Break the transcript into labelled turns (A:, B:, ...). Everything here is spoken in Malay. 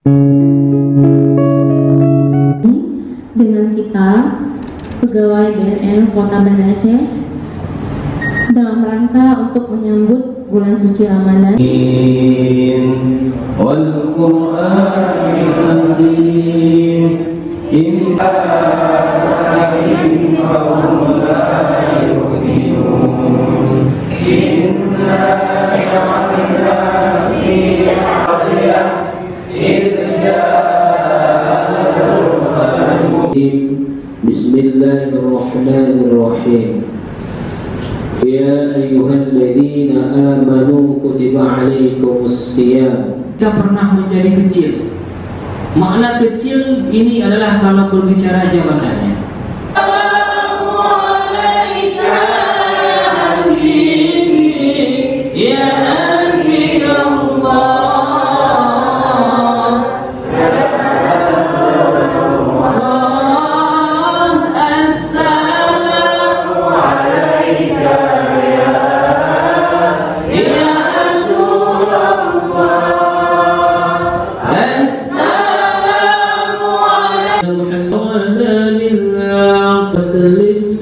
A: Dengan kita, pegawai BNN Kota Banda Aceh, dalam rangka untuk menyambut bulan suci Ramadan.
B: Bismillahirrahmanirrahim. Ya ayyuhalladzina amanu kutiba alaikumusiyam.
C: Kita pernah menjadi kecil. Makna kecil ini adalah kalau berbicara jabatannya.
B: Muhammad billah taslim